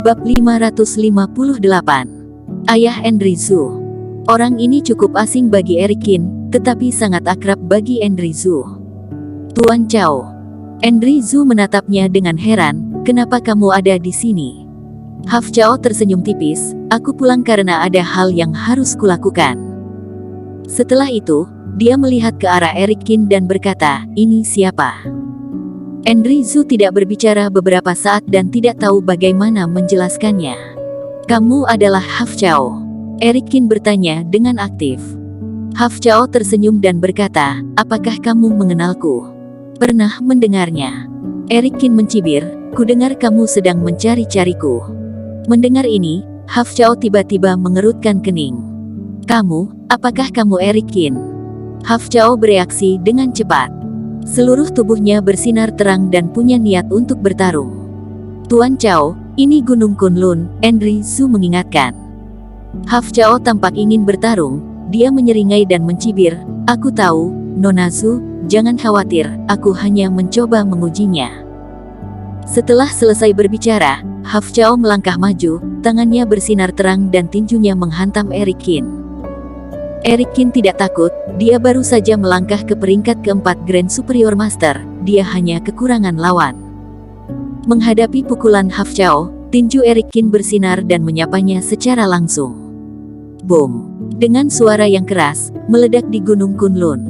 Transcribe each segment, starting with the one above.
Bab 558. Ayah Enrizu. Orang ini cukup asing bagi Erikin, tetapi sangat akrab bagi Enrizu. Tuan Chao. Enrizu menatapnya dengan heran, "Kenapa kamu ada di sini?" Haf Chao tersenyum tipis, "Aku pulang karena ada hal yang harus kulakukan." Setelah itu, dia melihat ke arah Erikin dan berkata, "Ini siapa?" Enrizu tidak berbicara beberapa saat dan tidak tahu bagaimana menjelaskannya. "Kamu adalah Haf Chao?" Erikin bertanya dengan aktif. Haf Chao tersenyum dan berkata, "Apakah kamu mengenalku?" "Pernah mendengarnya." Erikin mencibir, "Kudengar kamu sedang mencari-cariku." Mendengar ini, Haf Chao tiba-tiba mengerutkan kening. "Kamu, apakah kamu Erikin?" Haf Chao bereaksi dengan cepat. Seluruh tubuhnya bersinar terang dan punya niat untuk bertarung. "Tuan Chao, ini Gunung Kunlun," Enrizu mengingatkan. Haf Chao tampak ingin bertarung, dia menyeringai dan mencibir, "Aku tahu, Nona Zhu, jangan khawatir, aku hanya mencoba mengujinya." Setelah selesai berbicara, Haf Chao melangkah maju, tangannya bersinar terang dan tinjunya menghantam Erikin. Erikin tidak takut, dia baru saja melangkah ke peringkat keempat Grand Superior Master, dia hanya kekurangan lawan. Menghadapi pukulan Haf Chao, tinju Erikin bersinar dan menyapanya secara langsung. Boom! Dengan suara yang keras, meledak di Gunung Kunlun.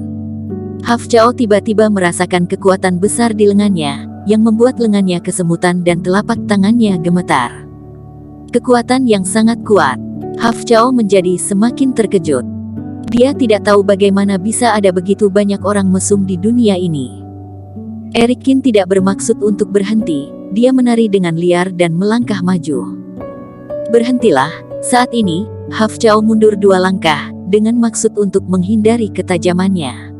Haf Chao tiba-tiba merasakan kekuatan besar di lengannya, yang membuat lengannya kesemutan dan telapak tangannya gemetar. Kekuatan yang sangat kuat. Haf Chao menjadi semakin terkejut. Dia tidak tahu bagaimana bisa ada begitu banyak orang mesum di dunia ini. Erikin tidak bermaksud untuk berhenti, dia menari dengan liar dan melangkah maju. "Berhentilah." Saat ini, Haf Chao mundur 2 langkah, dengan maksud untuk menghindari ketajamannya.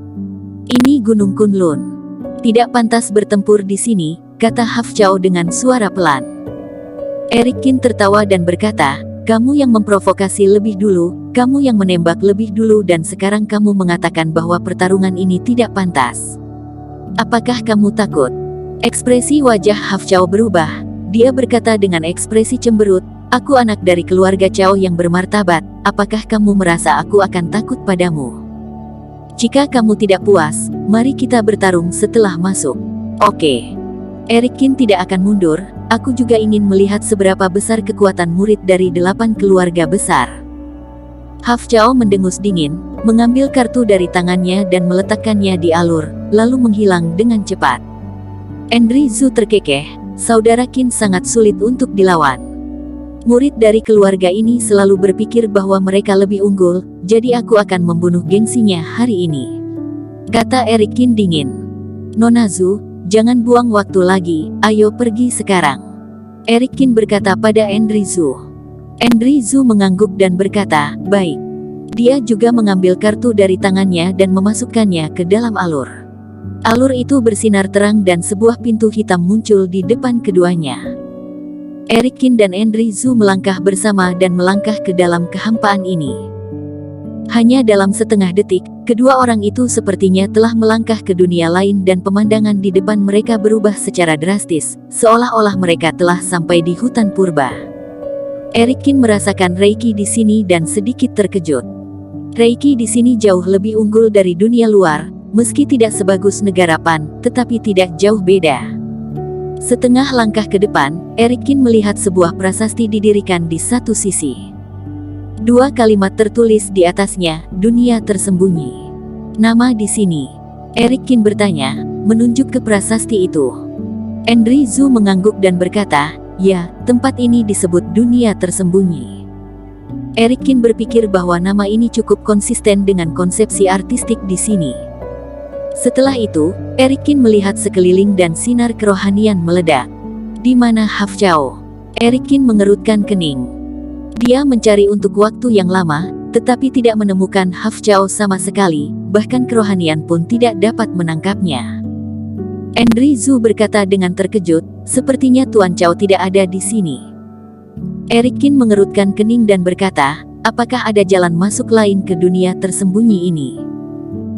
"Ini Gunung Kunlun. Tidak pantas bertempur di sini," kata Haf Chao dengan suara pelan. Erikin tertawa dan berkata, "Kamu yang memprovokasi lebih dulu, kamu yang menembak lebih dulu dan sekarang kamu mengatakan bahwa pertarungan ini tidak pantas. Apakah kamu takut?" Ekspresi wajah Haf Chao berubah. Dia berkata dengan ekspresi cemberut, "Aku anak dari keluarga Chao yang bermartabat, apakah kamu merasa aku akan takut padamu? Jika kamu tidak puas, mari kita bertarung setelah masuk." "Oke." Erikin tidak akan mundur, "Aku juga ingin melihat seberapa besar kekuatan murid dari 8 keluarga besar." Haf Chao mendengus dingin, mengambil kartu dari tangannya dan meletakkannya di alur, lalu menghilang dengan cepat. Enrizu terkekeh, saudara Qin sangat sulit untuk dilawan. Murid dari keluarga ini selalu berpikir bahwa mereka lebih unggul, jadi aku akan membunuh gengsinya hari ini, kata Erikin dingin. "Nona Zhu, jangan buang waktu lagi, ayo pergi sekarang," Erikin berkata pada Enrizu. Enrizu mengangguk dan berkata, "Baik." Dia juga mengambil kartu dari tangannya dan memasukkannya ke dalam alur. Alur itu bersinar terang dan sebuah pintu hitam muncul di depan keduanya. Erikin dan Enrizu melangkah bersama dan melangkah ke dalam kehampaan ini. Hanya dalam setengah detik, kedua orang itu sepertinya telah melangkah ke dunia lain dan pemandangan di depan mereka berubah secara drastis, seolah-olah mereka telah sampai di hutan purba. Erikin merasakan Reiki di sini dan sedikit terkejut. Reiki di sini jauh lebih unggul dari dunia luar, meski tidak sebagus negara Pan, tetapi tidak jauh beda. Setengah langkah ke depan, Erikin melihat sebuah prasasti didirikan di satu sisi. 2 kalimat tertulis di atasnya, "Dunia tersembunyi." "Nama di sini?" Erikin bertanya, menunjuk ke prasasti itu. Enrizu mengangguk dan berkata, "Ya, tempat ini disebut dunia tersembunyi." Erikin berpikir bahwa nama ini cukup konsisten dengan konsepsi artistik di sini. Setelah itu, Erikin melihat sekeliling dan sinar kerohanian meledak. "Di mana Haf Chao?" Erikin mengerutkan kening. Dia mencari untuk waktu yang lama, tetapi tidak menemukan Haf Chao sama sekali, bahkan kerohanian pun tidak dapat menangkapnya. Enrizu berkata dengan terkejut, "Sepertinya Tuan Chao tidak ada di sini." Erikin mengerutkan kening dan berkata, "Apakah ada jalan masuk lain ke dunia tersembunyi ini?"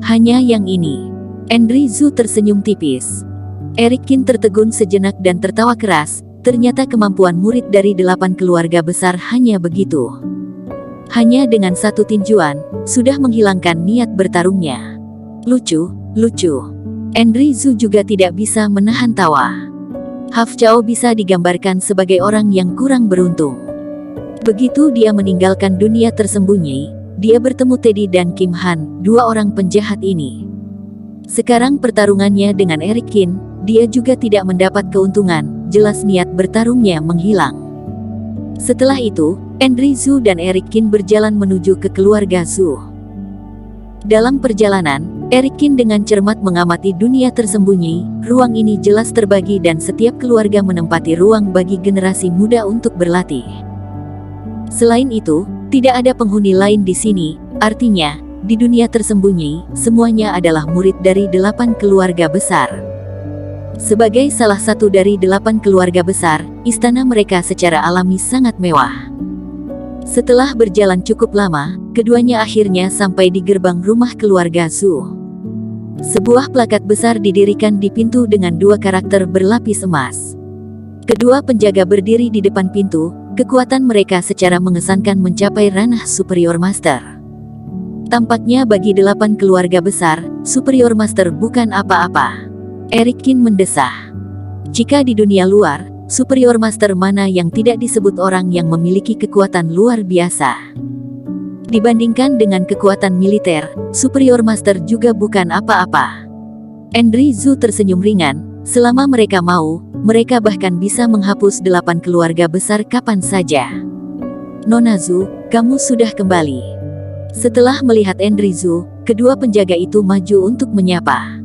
"Hanya yang ini." Enrizu tersenyum tipis. Erikin tertegun sejenak dan tertawa keras, ternyata kemampuan murid dari 8 keluarga besar hanya begitu. Hanya dengan satu tinjuan, sudah menghilangkan niat bertarungnya. Lucu. Enrizu juga tidak bisa menahan tawa. Hafchao bisa digambarkan sebagai orang yang kurang beruntung. Begitu dia meninggalkan dunia tersembunyi, dia bertemu Teddy dan Kim Han, dua orang penjahat ini. Sekarang pertarungannya dengan Eric Kin, dia juga tidak mendapat keuntungan, jelas niat bertarungnya menghilang. Setelah itu, Enrizu dan Eric Kin berjalan menuju ke keluarga Zhu. Dalam perjalanan, Eric Kin dengan cermat mengamati dunia tersembunyi. Ruang ini jelas terbagi dan setiap keluarga menempati ruang bagi generasi muda untuk berlatih. Selain itu, tidak ada penghuni lain di sini, artinya, di dunia tersembunyi, semuanya adalah murid dari 8 keluarga besar. Sebagai salah satu dari 8 keluarga besar, istana mereka secara alami sangat mewah. Setelah berjalan cukup lama, keduanya akhirnya sampai di gerbang rumah keluarga Zhu. Sebuah plakat besar didirikan di pintu dengan 2 karakter berlapis emas. Kedua penjaga berdiri di depan pintu, kekuatan mereka secara mengesankan mencapai ranah Superior Master. Tampaknya bagi 8 keluarga besar, Superior Master bukan apa-apa. Eric Kin mendesah. Jika di dunia luar, Superior Master mana yang tidak disebut orang yang memiliki kekuatan luar biasa? Dibandingkan dengan kekuatan militer, Superior Master juga bukan apa-apa. Enrizu tersenyum ringan, selama mereka mau, mereka bahkan bisa menghapus 8 keluarga besar kapan saja. Nona Zhu, kamu sudah kembali. Setelah melihat Enrizu, kedua penjaga itu maju untuk menyapa.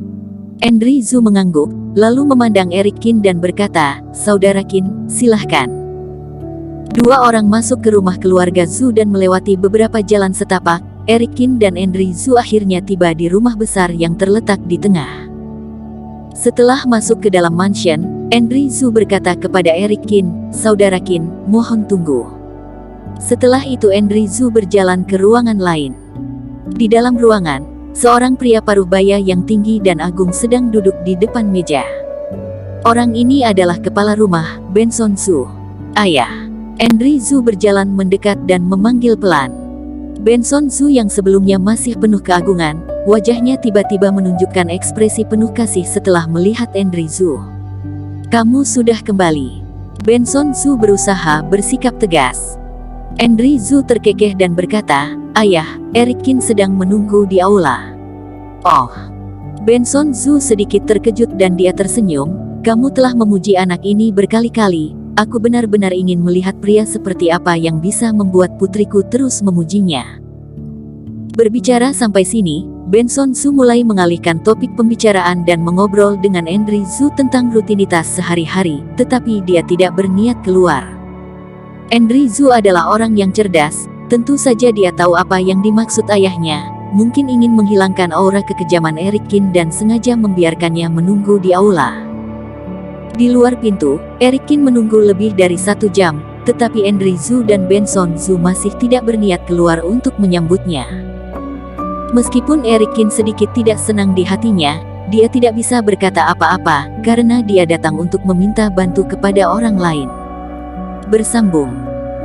Enrizu mengangguk, lalu memandang Eric Kin dan berkata, "Saudara Kin, silahkan." Dua orang masuk ke rumah keluarga Zhu dan melewati beberapa jalan setapak. Eric Kin dan Enrizu akhirnya tiba di rumah besar yang terletak di tengah. Setelah masuk ke dalam mansion, Enrizu berkata kepada Eric Kin, "Saudara Kin, mohon tunggu." Setelah itu Enrizu berjalan ke ruangan lain. Di dalam ruangan, seorang pria paruh baya yang tinggi dan agung sedang duduk di depan meja. Orang ini adalah kepala rumah, Benson Zhu. "Ayah." Enrizu berjalan mendekat dan memanggil pelan. Benson Zhu yang sebelumnya masih penuh keagungan, wajahnya tiba-tiba menunjukkan ekspresi penuh kasih setelah melihat Enrizu. "Kamu sudah kembali." Benson Zhu berusaha bersikap tegas. Enrizu terkekeh dan berkata, "Ayah, Eric Kin sedang menunggu di aula." "Oh." Benson Zhu sedikit terkejut dan dia tersenyum, "Kamu telah memuji anak ini berkali-kali. Aku benar-benar ingin melihat pria seperti apa yang bisa membuat putriku terus memujinya." Berbicara sampai sini, Benson Zhu mulai mengalihkan topik pembicaraan dan mengobrol dengan Enrizu tentang rutinitas sehari-hari, tetapi dia tidak berniat keluar. Enrizu adalah orang yang cerdas, tentu saja dia tahu apa yang dimaksud ayahnya, mungkin ingin menghilangkan aura kekejaman Eric Kin dan sengaja membiarkannya menunggu di aula. Di luar pintu, Eric Kin menunggu lebih dari 1 jam, tetapi Enrizu dan Benson Zhu masih tidak berniat keluar untuk menyambutnya. Meskipun Eric Kin sedikit tidak senang di hatinya, dia tidak bisa berkata apa-apa, karena dia datang untuk meminta bantu kepada orang lain. Bersambung.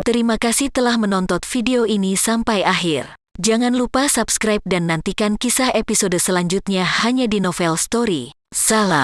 Terima kasih telah menonton video ini sampai akhir. Jangan lupa subscribe dan nantikan kisah episode selanjutnya hanya di Novel Story. Salam.